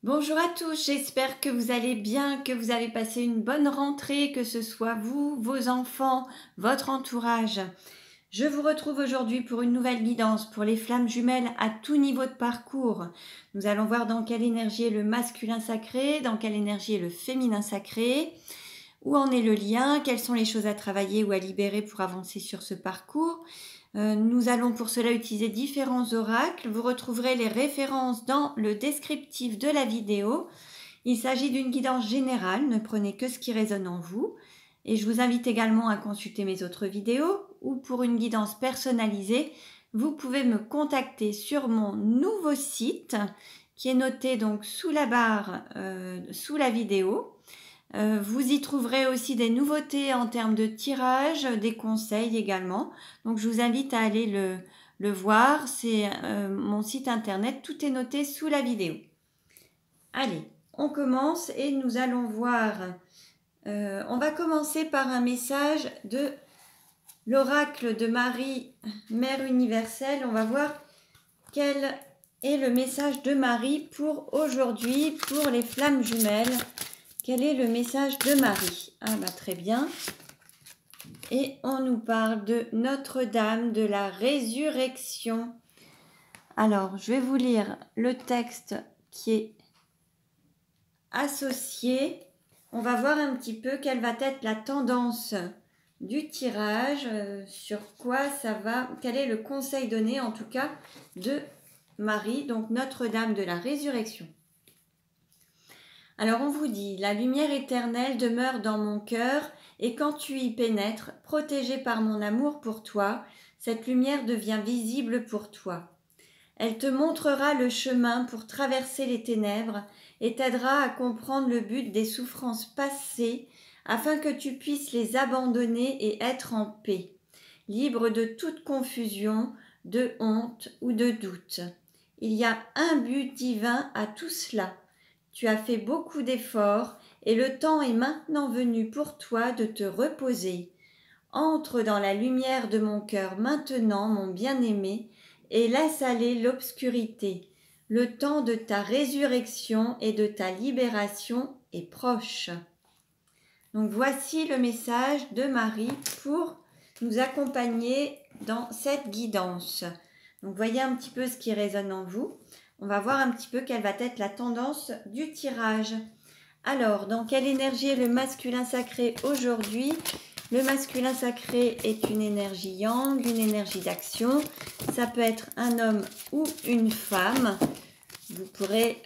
Bonjour à tous, j'espère que vous allez bien, que vous avez passé une bonne rentrée, que ce soit vous, vos enfants, votre entourage. Je vous retrouve aujourd'hui pour une nouvelle guidance pour les flammes jumelles à tout niveau de parcours. Nous allons voir dans quelle énergie est le masculin sacré, dans quelle énergie est le féminin sacré, où en est le lien, quelles sont les choses à travailler ou à libérer pour avancer sur ce parcours. Nous allons pour cela utiliser différents oracles. Vous retrouverez les références dans le descriptif de la vidéo. Il s'agit d'une guidance générale, ne prenez que ce qui résonne en vous. Et je vous invite également à consulter mes autres vidéos ou pour une guidance personnalisée, vous pouvez me contacter sur mon nouveau site qui est noté donc sous la barre, sous la vidéo. Vous y trouverez aussi des nouveautés en termes de tirage, des conseils également. Donc je vous invite à aller le voir. C'est mon site internet. Tout est noté sous la vidéo. Allez, on commence et nous allons voir. On va commencer par un message de l'oracle de Marie, Mère universelle. On va voir quel est le message de Marie pour aujourd'hui, pour les flammes jumelles. Quel est le message de Marie? Ah bah très bien. Et on nous parle de Notre-Dame de la Résurrection. Alors, je vais vous lire le texte qui est associé. On va voir un petit peu quelle va être la tendance du tirage, sur quoi ça va, quel est le conseil donné en tout cas de Marie, donc Notre-Dame de la Résurrection. Alors on vous dit, la lumière éternelle demeure dans mon cœur et quand tu y pénètres, protégé par mon amour pour toi, cette lumière devient visible pour toi. Elle te montrera le chemin pour traverser les ténèbres et t'aidera à comprendre le but des souffrances passées afin que tu puisses les abandonner et être en paix, libre de toute confusion, de honte ou de doute. Il y a un but divin à tout cela. Tu as fait beaucoup d'efforts et le temps est maintenant venu pour toi de te reposer. Entre dans la lumière de mon cœur maintenant, mon bien-aimé, et laisse aller l'obscurité. Le temps de ta résurrection et de ta libération est proche. Donc voici le message de Marie pour nous accompagner dans cette guidance. Donc voyez un petit peu ce qui résonne en vous. On va voir un petit peu quelle va être la tendance du tirage. Alors, dans quelle énergie est le masculin sacré aujourd'hui? Le masculin sacré est une énergie yang, une énergie d'action. Ça peut être un homme ou une femme. Vous pourrez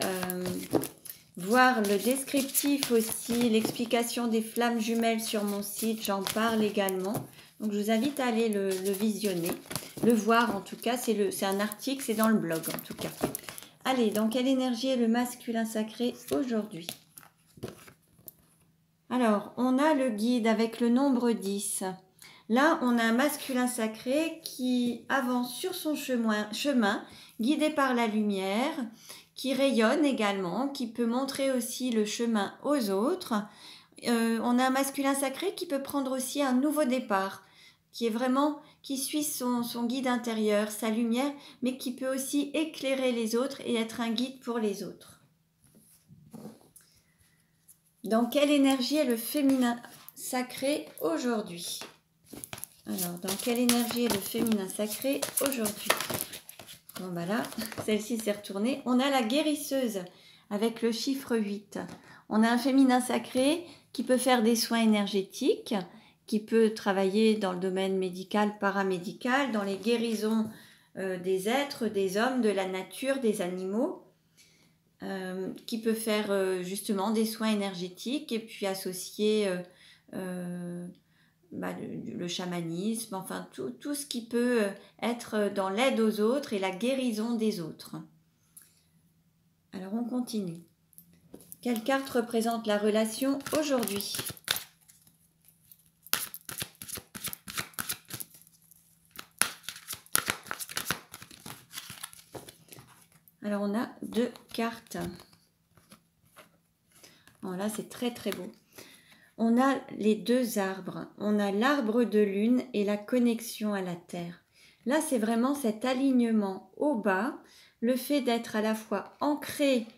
voir le descriptif aussi, l'explication des flammes jumelles sur mon site. J'en parle également. Donc, je vous invite à aller le visionner, le voir en tout cas. C'est un article, c'est dans le blog en tout cas. Allez, dans quelle énergie est le masculin sacré aujourd'hui? Alors, on a le guide avec le nombre 10. Là, on a un masculin sacré qui avance sur son chemin, guidé par la lumière, qui rayonne également, qui peut montrer aussi le chemin aux autres. On a un masculin sacré qui peut prendre aussi un nouveau départ, qui suit son guide intérieur, sa lumière, mais qui peut aussi éclairer les autres et être un guide pour les autres. Dans quelle énergie est le féminin sacré aujourd'hui? Alors, dans quelle énergie est le féminin sacré aujourd'hui? Bon, bah là, celle-ci s'est retournée. On a la guérisseuse avec le chiffre 8. On a un féminin sacré qui peut faire des soins énergétiques, qui peut travailler dans le domaine médical, paramédical, dans les guérisons des êtres, des hommes, de la nature, des animaux. Qui peut faire justement des soins énergétiques et puis associer le chamanisme, enfin tout ce qui peut être dans l'aide aux autres et la guérison des autres. Alors on continue. Quelle carte représente la relation aujourd'hui? Alors on a 2 cartes. Bon, là c'est très très beau. On a les 2 arbres. On a l'arbre de lune et la connexion à la terre. Là c'est vraiment cet alignement au bas, le fait d'être à la fois ancré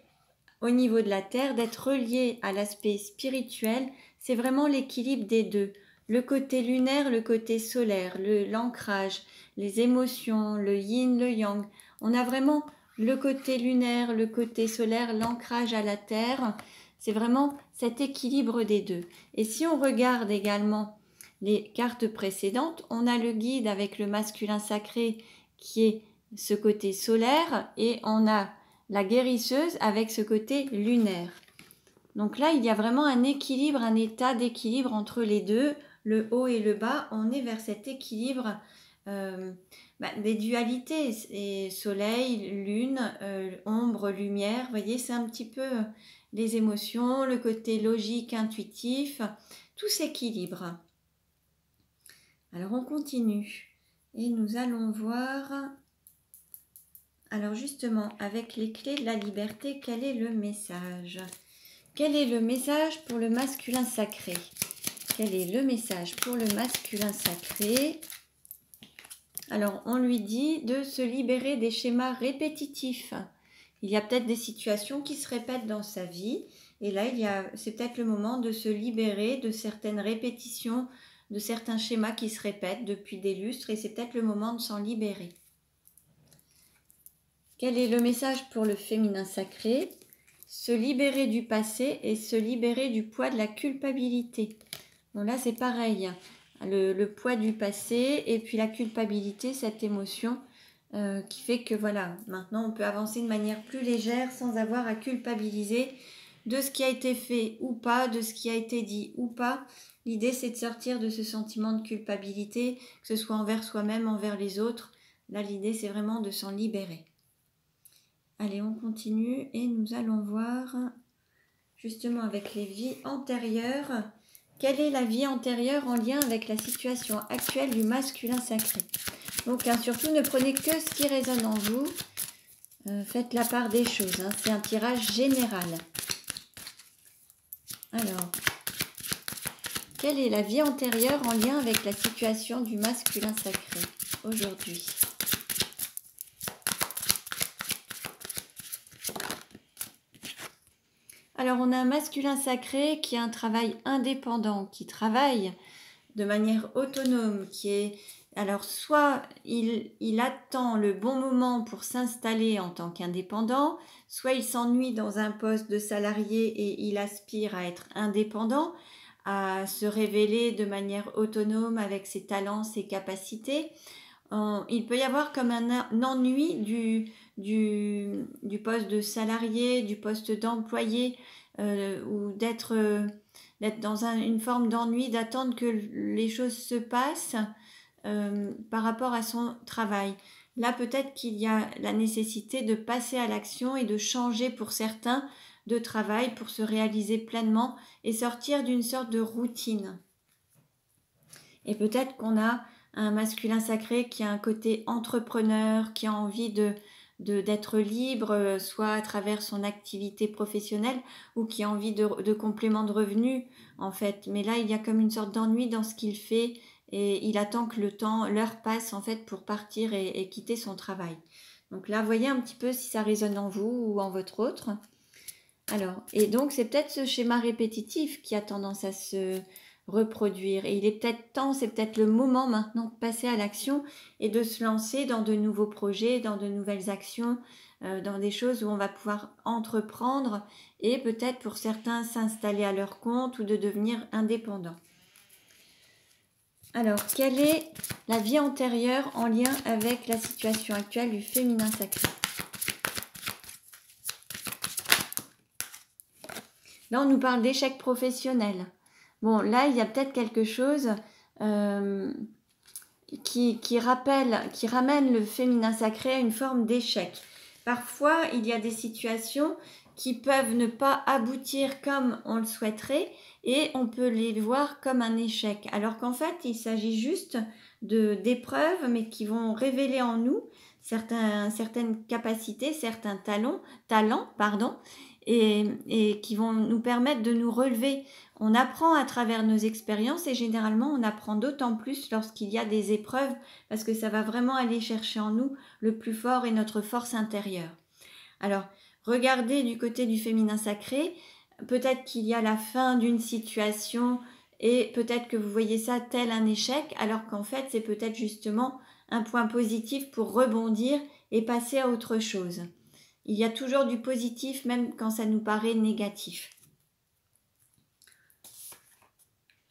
au niveau de la Terre, d'être relié à l'aspect spirituel, c'est vraiment l'équilibre des deux. Le côté lunaire, le côté solaire, l'ancrage, les émotions, le yin, le yang. On a vraiment le côté lunaire, le côté solaire, l'ancrage à la Terre. C'est vraiment cet équilibre des deux. Et si on regarde également les cartes précédentes, on a le guide avec le masculin sacré qui est ce côté solaire et on a la guérisseuse avec ce côté lunaire. Donc là, il y a vraiment un équilibre, un état d'équilibre entre les deux, le haut et le bas. On est vers cet équilibre des dualités, et soleil, lune, ombre, lumière. Vous voyez, c'est un petit peu les émotions, le côté logique, intuitif, tout s'équilibre. Alors on continue et nous allons voir, alors justement avec les clés de la liberté, quel est le message? Quel est le message pour le masculin sacré? Quel est le message pour le masculin sacré? Alors on lui dit de se libérer des schémas répétitifs. Il y a peut-être des situations qui se répètent dans sa vie et là c'est peut-être le moment de se libérer de certaines répétitions, de certains schémas qui se répètent depuis des lustres et c'est peut-être le moment de s'en libérer. Quel est le message pour le féminin sacré? Se libérer du passé et se libérer du poids de la culpabilité. Bon là c'est pareil, le poids du passé et puis la culpabilité, cette émotion qui fait que voilà, maintenant on peut avancer de manière plus légère sans avoir à culpabiliser de ce qui a été fait ou pas, de ce qui a été dit ou pas. L'idée, c'est de sortir de ce sentiment de culpabilité, que ce soit envers soi-même, envers les autres. Là, l'idée, c'est vraiment de s'en libérer. Allez, on continue et nous allons voir, justement avec les vies antérieures, quelle est la vie antérieure en lien avec la situation actuelle du masculin sacré. Donc, surtout, ne prenez que ce qui résonne en vous. Faites la part des choses. C'est un tirage général. Alors... quelle est la vie antérieure en lien avec la situation du masculin sacré aujourd'hui? Alors, on a un masculin sacré qui a un travail indépendant, qui travaille de manière autonome, qui est... Alors, soit il attend le bon moment pour s'installer en tant qu'indépendant, soit il s'ennuie dans un poste de salarié et il aspire à être indépendant, à se révéler de manière autonome avec ses talents, ses capacités. Il peut y avoir comme un ennui du poste de salarié, du poste d'employé, ou d'être dans une forme d'ennui, d'attendre que les choses se passent par rapport à son travail. Là, peut-être qu'il y a la nécessité de passer à l'action et de changer pour certains de travail pour se réaliser pleinement et sortir d'une sorte de routine. Et peut-être qu'on a un masculin sacré qui a un côté entrepreneur, qui a envie d'être libre, soit à travers son activité professionnelle ou qui a envie de complément de revenus en fait. Mais là, il y a comme une sorte d'ennui dans ce qu'il fait et il attend que l'heure passe en fait pour partir et quitter son travail. Donc là, voyez un petit peu si ça résonne en vous ou en votre autre. Alors, et donc c'est peut-être ce schéma répétitif qui a tendance à se reproduire. Et il est peut-être temps, c'est peut-être le moment maintenant de passer à l'action et de se lancer dans de nouveaux projets, dans de nouvelles actions, dans des choses où on va pouvoir entreprendre et peut-être pour certains s'installer à leur compte ou de devenir indépendant. Alors, quelle est la vie antérieure en lien avec la situation actuelle du féminin sacré? Là, on nous parle d'échec professionnel. Bon, là, il y a peut-être quelque chose qui ramène le féminin sacré à une forme d'échec. Parfois, il y a des situations qui peuvent ne pas aboutir comme on le souhaiterait et on peut les voir comme un échec. Alors qu'en fait, il s'agit juste d'épreuves, mais qui vont révéler en nous certaines capacités, certains talents, et qui vont nous permettre de nous relever. On apprend à travers nos expériences et généralement on apprend d'autant plus lorsqu'il y a des épreuves parce que ça va vraiment aller chercher en nous le plus fort et notre force intérieure. Alors, regardez du côté du féminin sacré. Peut-être qu'il y a la fin d'une situation et peut-être que vous voyez ça tel un échec, alors qu'en fait, c'est peut-être justement un point positif pour rebondir et passer à autre chose. Il y a toujours du positif, même quand ça nous paraît négatif.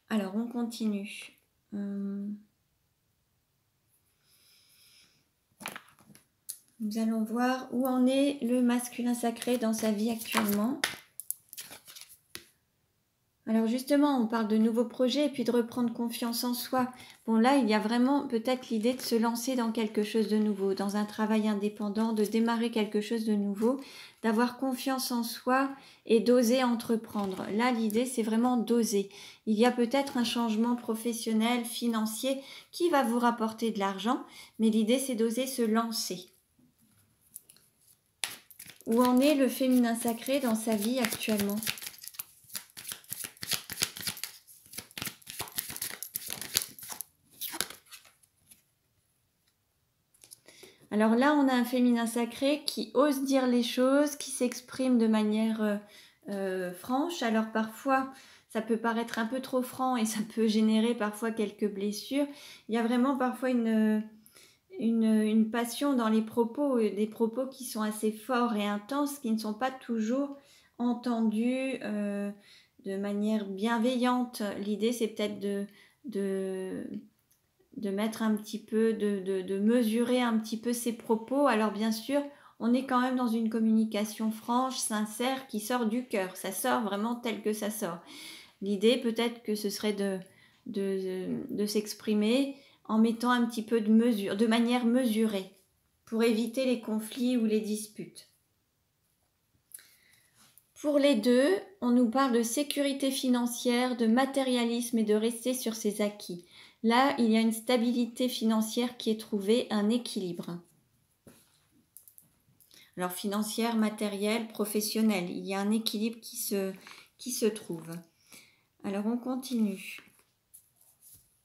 Alors, on continue. Nous allons voir où en est le masculin sacré dans sa vie actuellement. Alors justement, on parle de nouveaux projets et puis de reprendre confiance en soi. Bon là, il y a vraiment peut-être l'idée de se lancer dans quelque chose de nouveau, dans un travail indépendant, de démarrer quelque chose de nouveau, d'avoir confiance en soi et d'oser entreprendre. Là, l'idée, c'est vraiment d'oser. Il y a peut-être un changement professionnel, financier, qui va vous rapporter de l'argent, mais l'idée, c'est d'oser se lancer. Où en est le féminin sacré dans sa vie actuellement ? Alors là, on a un féminin sacré qui ose dire les choses, qui s'exprime de manière franche. Alors parfois, ça peut paraître un peu trop franc et ça peut générer parfois quelques blessures. Il y a vraiment parfois une passion dans les propos, des propos qui sont assez forts et intenses, qui ne sont pas toujours entendus de manière bienveillante. L'idée, c'est peut-être de mettre un petit peu, de mesurer un petit peu ses propos. Alors bien sûr, on est quand même dans une communication franche, sincère, qui sort du cœur. Ça sort vraiment tel que ça sort. L'idée peut-être que ce serait de s'exprimer en mettant un petit peu de mesure, de manière mesurée, pour éviter les conflits ou les disputes. Pour les deux, on nous parle de sécurité financière, de matérialisme et de rester sur ses acquis. Là, il y a une stabilité financière qui est trouvée, un équilibre. Alors financière, matérielle, professionnelle, il y a un équilibre qui se trouve. Alors on continue.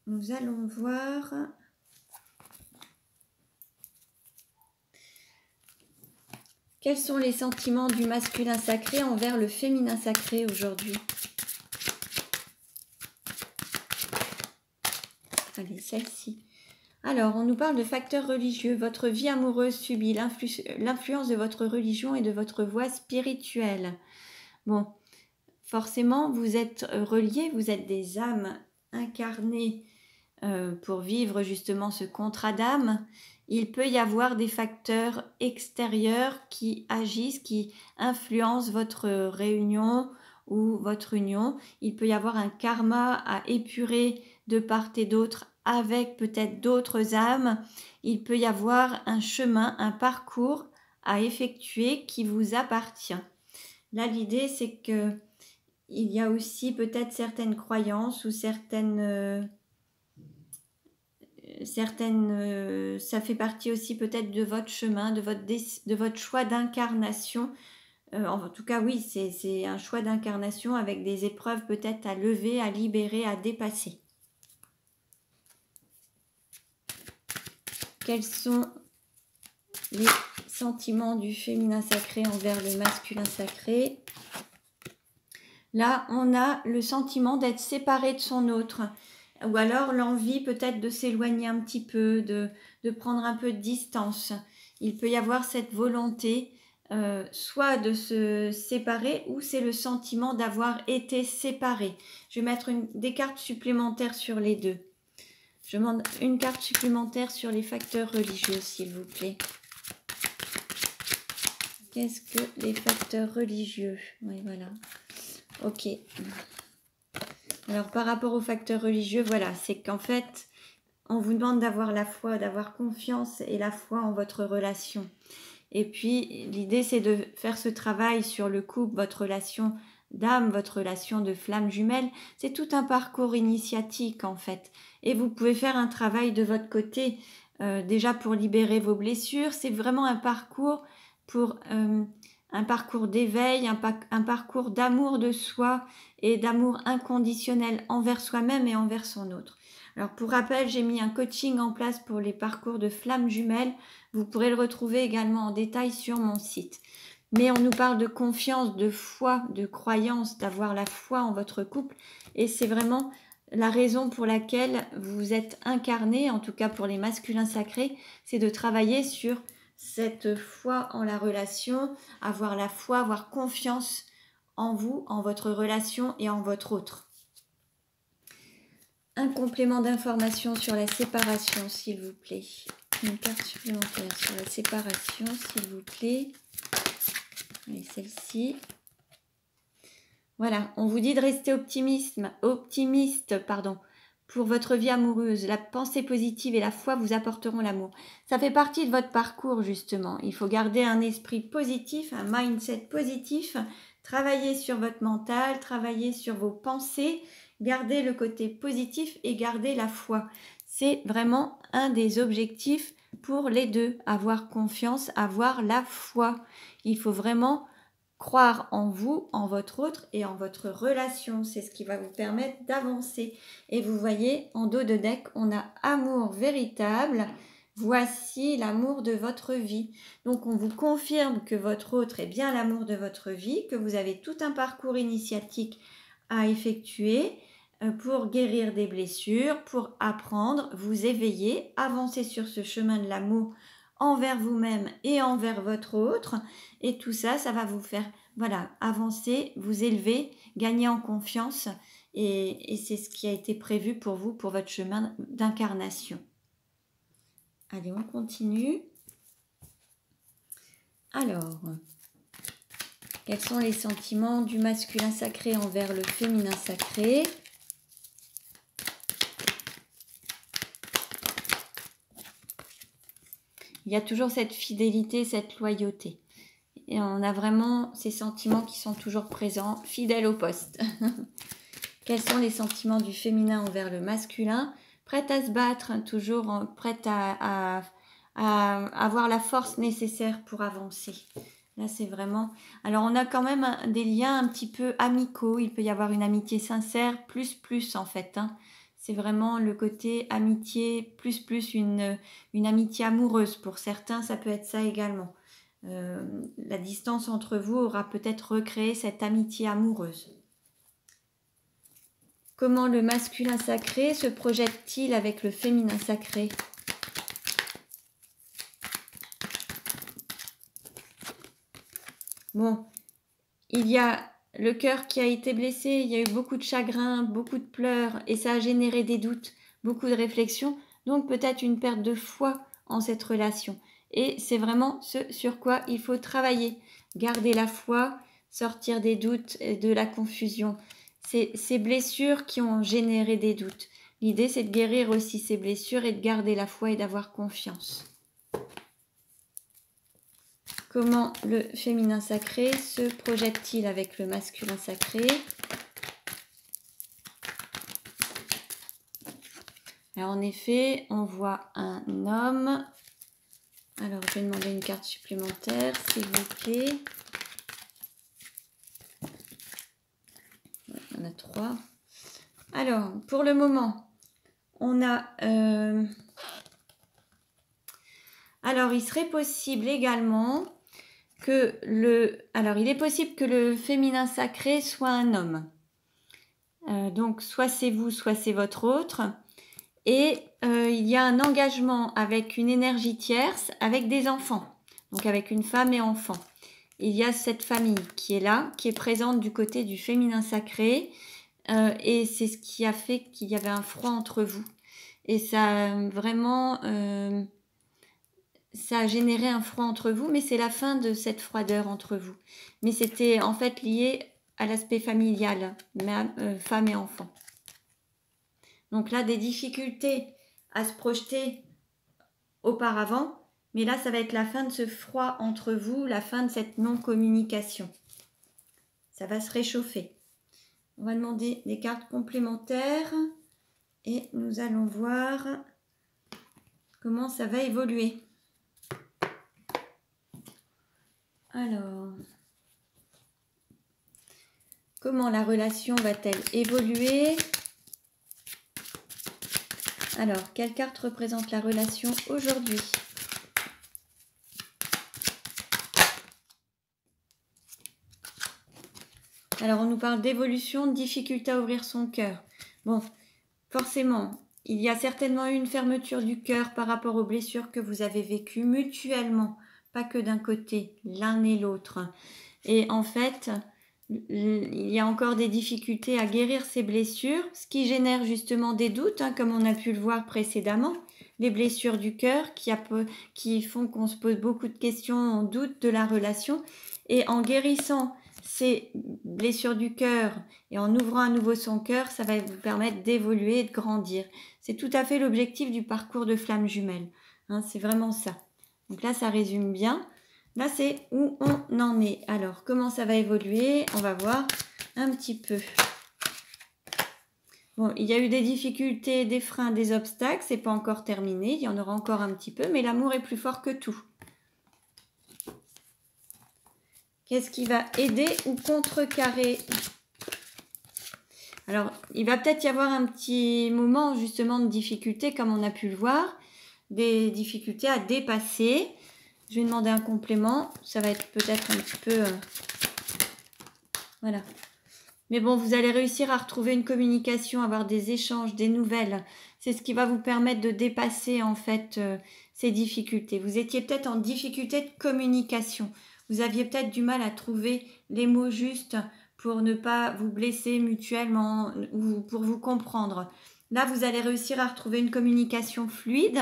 Nous allons voir... Quels sont les sentiments du masculin sacré envers le féminin sacré aujourd'hui ? Allez, celle-ci. Alors, on nous parle de facteurs religieux. Votre vie amoureuse subit l'influence de votre religion et de votre voie spirituelle. Bon, forcément, vous êtes reliés, vous êtes des âmes incarnées pour vivre justement ce contrat d'âme. Il peut y avoir des facteurs extérieurs qui agissent, qui influencent votre réunion ou votre union. Il peut y avoir un karma à épurer de part et d'autre avec peut-être d'autres âmes. Il peut y avoir un chemin, un parcours à effectuer qui vous appartient. Là, l'idée, c'est que il y a aussi peut-être certaines croyances ou certaines ça fait partie aussi peut-être de votre chemin, de votre choix d'incarnation. En tout cas, oui, c'est un choix d'incarnation avec des épreuves peut-être à lever, à libérer, à dépasser. Quels sont les sentiments du féminin sacré envers le masculin sacré ? Là, on a le sentiment d'être séparé de son autre. Ou alors l'envie peut-être de s'éloigner un petit peu, de prendre un peu de distance. Il peut y avoir cette volonté soit de se séparer ou c'est le sentiment d'avoir été séparé. Je vais mettre des cartes supplémentaires sur les deux. Je demande une carte supplémentaire sur les facteurs religieux, s'il vous plaît. Qu'est-ce que les facteurs religieux ? Oui, voilà. Ok. Alors, par rapport aux facteurs religieux, voilà, c'est qu'en fait, on vous demande d'avoir la foi, d'avoir confiance et la foi en votre relation. Et puis, l'idée, c'est de faire ce travail sur le couple, votre relation d'âme, votre relation de flamme jumelle. C'est tout un parcours initiatique, en fait. Et vous pouvez faire un travail de votre côté, déjà pour libérer vos blessures. C'est vraiment un parcours pour... un parcours d'éveil, un parcours d'amour de soi et d'amour inconditionnel envers soi-même et envers son autre. Alors pour rappel, j'ai mis un coaching en place pour les parcours de flammes jumelles. Vous pourrez le retrouver également en détail sur mon site. Mais on nous parle de confiance, de foi, de croyance, d'avoir la foi en votre couple. Et c'est vraiment la raison pour laquelle vous êtes incarné, en tout cas pour les masculins sacrés, c'est de travailler sur cette foi en la relation, avoir la foi, avoir confiance en vous, en votre relation et en votre autre. Un complément d'information sur la séparation, s'il vous plaît. Une carte supplémentaire sur la séparation, s'il vous plaît. Et celle-ci. Voilà, on vous dit de rester optimiste, pour votre vie amoureuse. La pensée positive et la foi vous apporteront l'amour. Ça fait partie de votre parcours, justement. Il faut garder un esprit positif, un mindset positif, travailler sur votre mental, travailler sur vos pensées, garder le côté positif et garder la foi. C'est vraiment un des objectifs pour les deux. Avoir confiance, avoir la foi. Il faut vraiment croire en vous, en votre autre et en votre relation. C'est ce qui va vous permettre d'avancer. Et vous voyez, en dos de deck, on a amour véritable. Voici l'amour de votre vie. Donc, on vous confirme que votre autre est bien l'amour de votre vie, que vous avez tout un parcours initiatique à effectuer pour guérir des blessures, pour apprendre, vous éveiller, avancer sur ce chemin de l'amour envers vous-même et envers votre autre. Et tout ça, ça va vous faire avancer, vous élever, gagner en confiance. Et c'est ce qui a été prévu pour vous, pour votre chemin d'incarnation. Allez, on continue. Alors, quels sont les sentiments du masculin sacré envers le féminin sacré ? Il y a toujours cette fidélité, cette loyauté. Et on a vraiment ces sentiments qui sont toujours présents, fidèles au poste. Quels sont les sentiments du féminin envers le masculin ? Prête à se battre, toujours prête à avoir la force nécessaire pour avancer. Là, c'est vraiment... Alors, on a quand même des liens un petit peu amicaux. Il peut y avoir une amitié sincère, plus en fait. C'est vraiment le côté amitié, plus une amitié amoureuse. Pour certains, ça peut être ça également. La distance entre vous aura peut-être recréé cette amitié amoureuse. Comment le masculin sacré se projette-t-il avec le féminin sacré ? Bon, il y a le cœur qui a été blessé, il y a eu beaucoup de chagrin, beaucoup de pleurs et ça a généré des doutes, beaucoup de réflexions, donc peut-être une perte de foi en cette relation. Et c'est vraiment ce sur quoi il faut travailler, garder la foi, sortir des doutes et de la confusion. C'est ces blessures qui ont généré des doutes. L'idée, c'est de guérir aussi ces blessures et de garder la foi et d'avoir confiance. Comment le féminin sacré se projette-t-il avec le masculin sacré ? Alors en effet, on voit un homme. Alors je vais demander une carte supplémentaire, s'il vous plaît. Il y en a 3. Alors, pour le moment, on a... Alors, il serait possible également que il est possible que le féminin sacré soit un homme. Donc, soit c'est vous, soit c'est votre autre. Et il y a un engagement avec une énergie tierce, avec des enfants. Donc, avec une femme et enfants. Il y a cette famille qui est là, qui est présente du côté du féminin sacré. Et c'est ce qui a fait qu'il y avait un froid entre vous. Et ça vraiment... ça a généré un froid entre vous, mais c'est la fin de cette froideur entre vous. Mais c'était en fait lié à l'aspect familial, femme et enfant. Donc là, des difficultés à se projeter auparavant, mais là, ça va être la fin de ce froid entre vous, la fin de cette non-communication. Ça va se réchauffer. On va demander des cartes complémentaires et nous allons voir comment ça va évoluer. Alors, comment la relation va-t-elle évoluer ? Alors, quelle carte représente la relation aujourd'hui ? Alors, on nous parle d'évolution, de difficulté à ouvrir son cœur. Bon, forcément, il y a certainement eu une fermeture du cœur par rapport aux blessures que vous avez vécues mutuellement, pas que d'un côté, l'un et l'autre. Et en fait, il y a encore des difficultés à guérir ces blessures, ce qui génère justement des doutes, comme on a pu le voir précédemment. Les blessures du cœur qui font qu'on se pose beaucoup de questions, on doute de la relation. Et en guérissant ces blessures du cœur et en ouvrant à nouveau son cœur, ça va vous permettre d'évoluer et de grandir. C'est tout à fait l'objectif du parcours de flamme jumelle. C'est vraiment ça. Donc là, ça résume bien. Là, c'est où on en est. Alors, comment ça va évoluer? On va voir un petit peu. Bon, il y a eu des difficultés, des freins, des obstacles. C'est pas encore terminé. Il y en aura encore un petit peu, mais l'amour est plus fort que tout. Qu'est-ce qui va aider ou contrecarrer? Alors, il va peut-être y avoir un petit moment justement de difficulté, comme on a pu le voir. Des difficultés à dépasser. Je vais demander un complément. Ça va être peut-être un petit peu... Voilà. Mais bon, vous allez réussir à retrouver une communication, avoir des échanges, des nouvelles. C'est ce qui va vous permettre de dépasser en fait ces difficultés. Vous étiez peut-être en difficulté de communication. Vous aviez peut-être du mal à trouver les mots justes pour ne pas vous blesser mutuellement ou pour vous comprendre. Là, vous allez réussir à retrouver une communication fluide.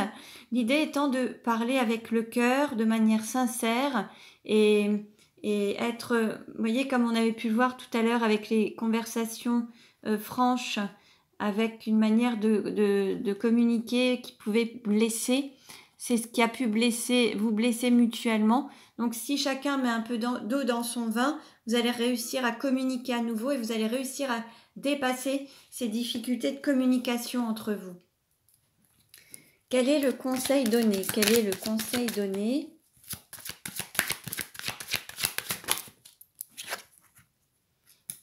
L'idée étant de parler avec le cœur de manière sincère et être, vous voyez, comme on avait pu le voir tout à l'heure avec les conversations franches, avec une manière de communiquer qui pouvait blesser. C'est ce qui a pu vous blesser mutuellement. Donc, si chacun met un peu d'eau dans son vin, vous allez réussir à communiquer à nouveau et vous allez réussir à dépasser ces difficultés de communication entre vous. Quel est le conseil donné? Quel est le conseil donné?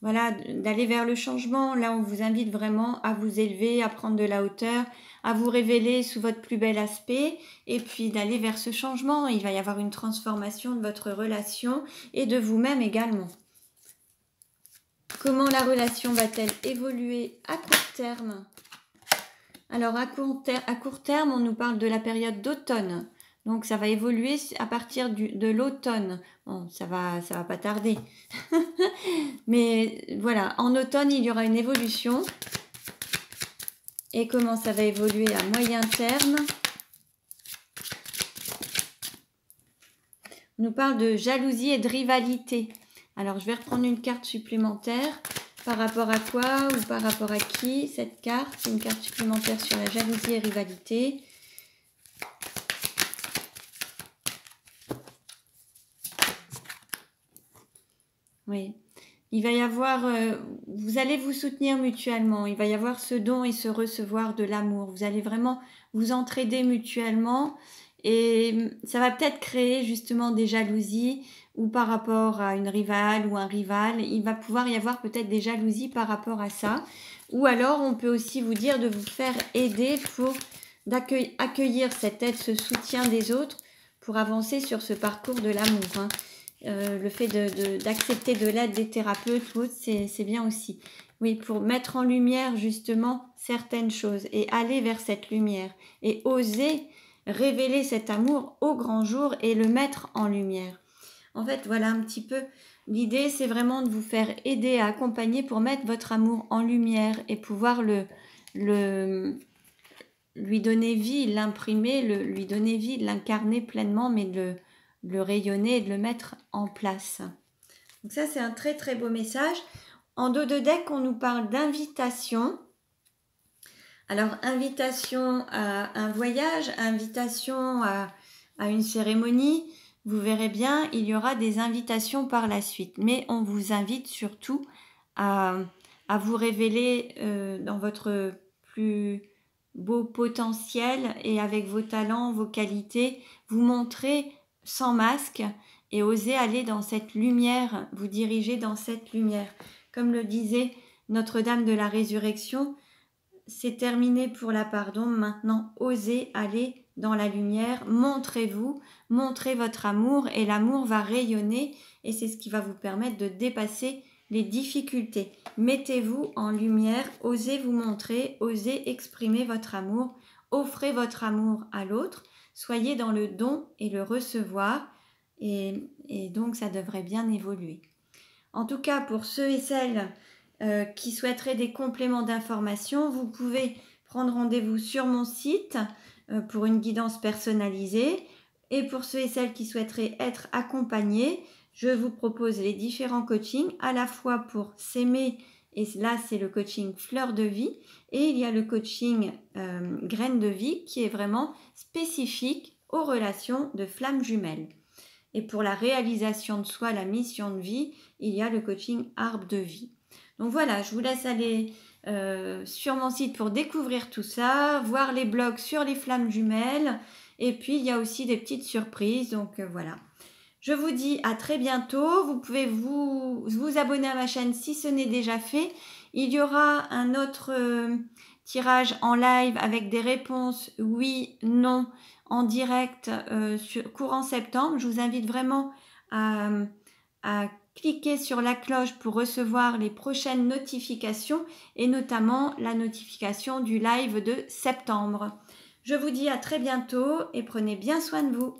Voilà, d'aller vers le changement. Là, on vous invite vraiment à vous élever, à prendre de la hauteur, à vous révéler sous votre plus bel aspect et puis d'aller vers ce changement. Il va y avoir une transformation de votre relation et de vous-même également. Comment la relation va-t-elle évoluer à court terme? Alors, à court terme, on nous parle de la période d'automne. Donc, ça va évoluer à partir de l'automne. Bon, ça va pas tarder. Mais voilà, en automne, il y aura une évolution. Et comment ça va évoluer à moyen terme? On nous parle de jalousie et de rivalité. Alors, je vais reprendre une carte supplémentaire. Par rapport à quoi ou par rapport à qui cette carte? C'est une carte supplémentaire sur la jalousie et rivalité. Oui. Il va y avoir, vous allez vous soutenir mutuellement. Il va y avoir ce don et ce recevoir de l'amour. Vous allez vraiment vous entraider mutuellement. Et ça va peut-être créer justement des jalousies ou par rapport à une rivale ou un rival. Il va pouvoir y avoir peut-être des jalousies par rapport à ça. Ou alors, on peut aussi vous dire de vous faire aider pour accueillir cette aide, ce soutien des autres pour avancer sur ce parcours de l'amour. Le fait d'accepter de l'aide des thérapeutes ou autres, c'est bien aussi. Oui, pour mettre en lumière justement certaines choses et aller vers cette lumière et oser révéler cet amour au grand jour et le mettre en lumière. En fait, voilà un petit peu l'idée, c'est vraiment de vous faire aider à accompagner pour mettre votre amour en lumière et pouvoir lui donner vie, l'imprimer, lui donner vie, l'incarner pleinement, mais de le rayonner et de le mettre en place. Donc ça, c'est un très très beau message. En dos de deck, on nous parle d'invitation. Alors, invitation à un voyage, invitation à une cérémonie. Vous verrez bien, il y aura des invitations par la suite. Mais on vous invite surtout à vous révéler dans votre plus beau potentiel et avec vos talents, vos qualités, vous montrer sans masque et oser aller dans cette lumière, vous diriger dans cette lumière. Comme le disait Notre-Dame de la Résurrection, c'est terminé pour la pardon, maintenant osez aller dans la lumière, montrez-vous, montrez votre amour et l'amour va rayonner et c'est ce qui va vous permettre de dépasser les difficultés. Mettez-vous en lumière, osez vous montrer, osez exprimer votre amour, offrez votre amour à l'autre, soyez dans le don et le recevoir et donc ça devrait bien évoluer. En tout cas, pour ceux et celles qui souhaiteraient des compléments d'information, vous pouvez prendre rendez-vous sur mon site pour une guidance personnalisée. Et pour ceux et celles qui souhaiteraient être accompagnés, je vous propose les différents coachings, à la fois pour s'aimer, et là c'est le coaching fleur de vie, et il y a le coaching graines de vie qui est vraiment spécifique aux relations de flammes jumelles. Et pour la réalisation de soi, la mission de vie, il y a le coaching arbre de vie. Donc voilà, je vous laisse aller sur mon site pour découvrir tout ça, voir les blogs sur les flammes jumelles, et puis il y a aussi des petites surprises, donc voilà. Je vous dis à très bientôt, vous pouvez vous abonner à ma chaîne si ce n'est déjà fait. Il y aura un autre tirage en live avec des réponses oui, non, en direct courant septembre. Je vous invite vraiment à cliquer sur la cloche pour recevoir les prochaines notifications et notamment la notification du live de septembre. Je vous dis à très bientôt et prenez bien soin de vous.